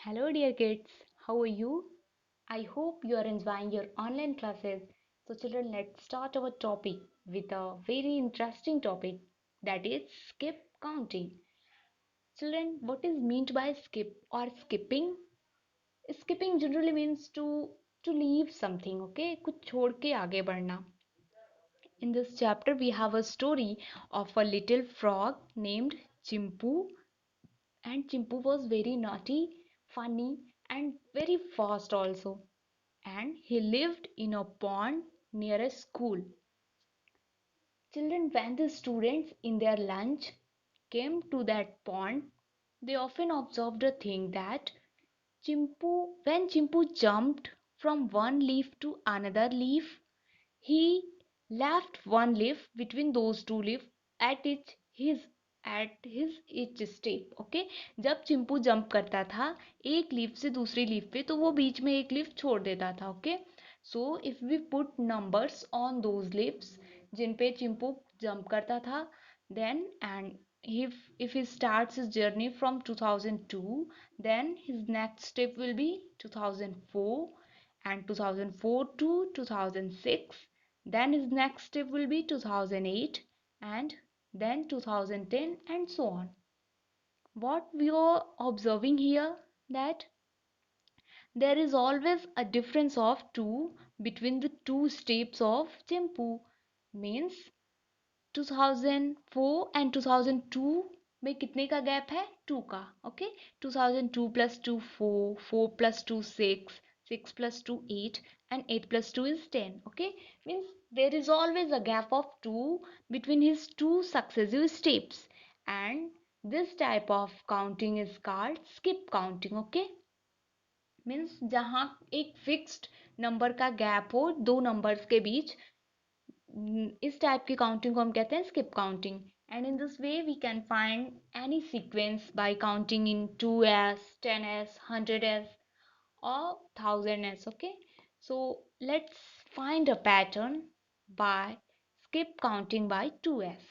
Hello, dear kids. How are you? I hope you are enjoying your online classes. So, children, let's start our topic with a very interesting topic that is skip counting. Children, what is meant by skip or skipping? Skipping generally means to leave something, okay? कुछ छोड़ के आगे बढ़ना. In this chapter, we have a story of a little frog named Chimpu, and Chimpu was very naughty, funny, and very fast also. And he lived in a pond near a school. Children, when the students in their lunch came to that pond, they often observed a thing that when Chimpu jumped from one leaf to another leaf, he left one leaf between those two leaves at his each step. Okay, जब Chimpu jump करता था एक leaf से दूसरी leaf पे तो वो बीच में एक लीफ छोड़ देता था. Okay, so if we put numbers on those leaves जिन पे चिंपू जंप करता था, then and if he starts his journey from 2002, then his next step will be 2004, and 2004 to 2006, then his next step will be 2008, and then 2010, and so on. What we are observing here, that there is always a difference of 2 between the two steps of Chimpu. Means 2004 and 2002 में कितने का gap है? 2 का. Okay, 2002 plus 2 4, 4 plus 2 6, 6 plus 2 8, and 8 plus 2 is 10. Okay, means there is always a gap of 2 between his two successive steps, and this type of counting is called skip counting. Okay, means जहाँ एक fixed number का gap हो दो numbers के बीच, इस type की counting को हम कहते हैं skip counting. And in this way we can find any sequence by counting in 2s, 10s, 100s, or 1000s. Okay, so let's find a pattern by skip counting by 2s.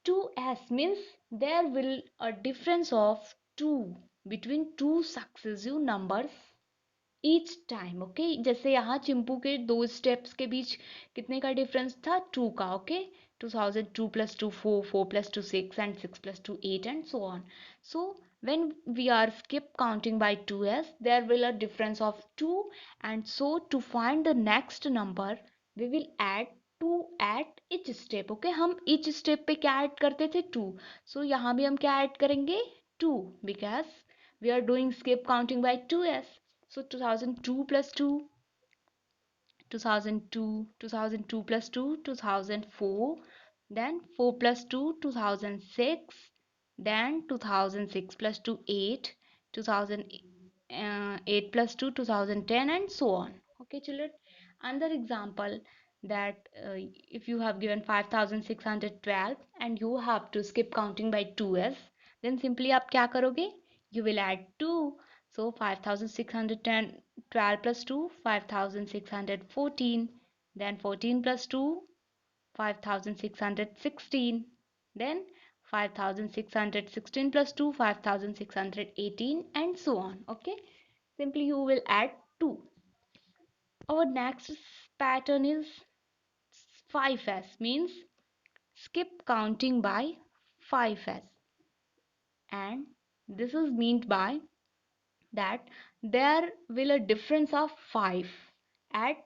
2s means there will a difference of 2 between two successive numbers each time. Okay, जैसे यहाँ चिंपू के दो steps के बीच कितने का difference था? 2 का. Okay, 2002 plus 2 4, 4 plus 2 6, and 6 plus 2 8, and so on. So when we are skip counting by 2s, there will a difference of 2, and so to find the next number we will add 2 at each step. Okay, हम each step पे क्या add करते थे? 2. so यहाँ भी हम क्या add करेंगे? 2, because we are doing skip counting by 2s. So 2002 plus 2, 2002, 2002 plus 2, 2004, then 4 plus 2, 2006, then 2006 plus 2, 8, 2008 plus 2, 2010, and so on. Okay, children. Another example, that if you have given 5612 and you have to skip counting by 2s, then simply आप क्या करोगे? You will add 2. So 5612 plus 2, 5614. Then 14 plus 2, 5616. Then 5616 plus 2, 5618, and so on. Okay, simply you will add 2. Our next pattern is 5s, means skip counting by 5s, and this is meant by that there will a difference of 5 at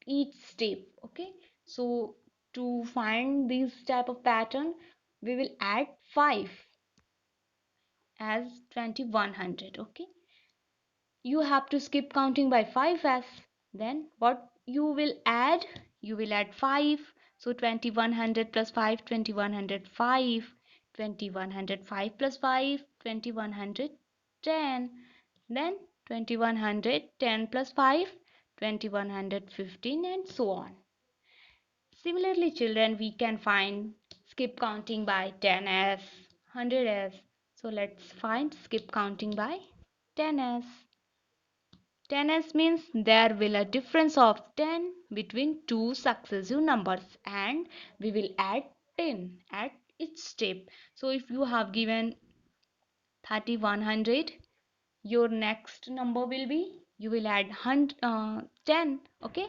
each step. Okay, so to find this type of pattern we will add 5 as 2100. Okay, you have to skip counting by 5s, then what you will add? You will add 5. So 2100 plus 5, 2105, 2105 plus 5, 2110, then 2110 plus 5, 2115, and so on. Similarly, children, we can find skip counting by 10s, 100s. So let's find skip counting by 10s. 10s means there will a difference of 10 between two successive numbers, and we will add 10 at each step. So if you have given 3100, your next number will be, you will add 10. Okay,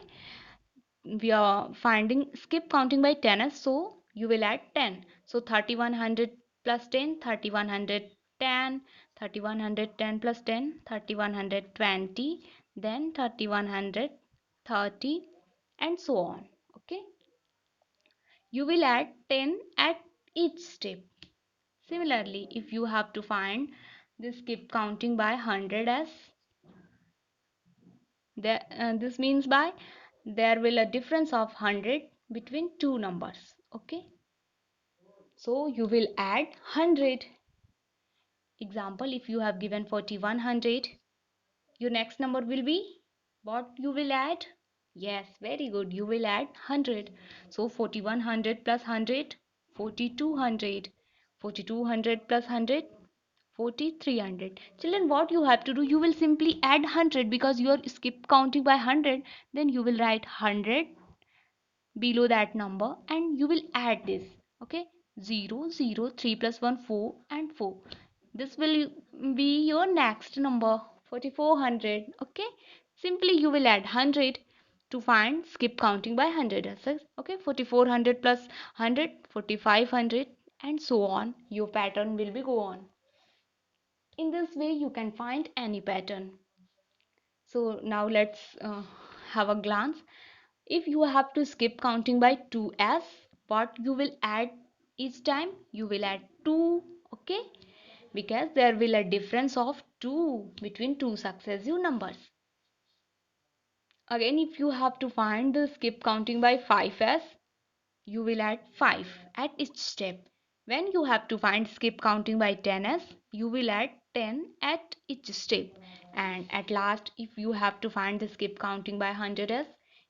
we are finding skip counting by 10s, so you will add 10. So 3100 plus 10, 3110, 3110 plus 10, 3120, then 3130, and so on. Okay, you will add 10 at each step. Similarly, if you have to find the skip counting by 100 as, this means by there will a difference of 100 between two numbers. Okay, so you will add 100. Example, if you have given 4100, your next number will be, what you will add? Yes, very good, you will add 100. So 4100 plus 100, 4200. 4200 plus 100, 4300. Children, what you have to do, you will simply add 100 because you are skip counting by 100. Then you will write 100 below that number and you will add this. Okay, 0 0 3 plus 1 4 and 4. This will be your next number, 4400. Okay, simply you will add 100 to find skip counting by 100. Okay, 4400 plus 100, 4500, and so on. Your pattern will be go on. In this way you can find any pattern. So now let's have a glance. If you have to skip counting by 2s, what you will add each time? You will add 2. Okay, because there will a difference of 2 between two successive numbers. Again, if you have to find the skip counting by 5s, you will add 5 at each step. When you have to find skip counting by 10s, you will add 10 at each step. And at last, if you have to find the skip counting by 100s,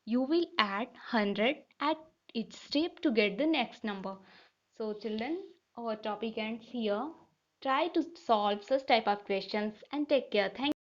you will add 100 at each step to get the next number. So children, our topic ends here. Try to solve such type of questions and take care. Thank you.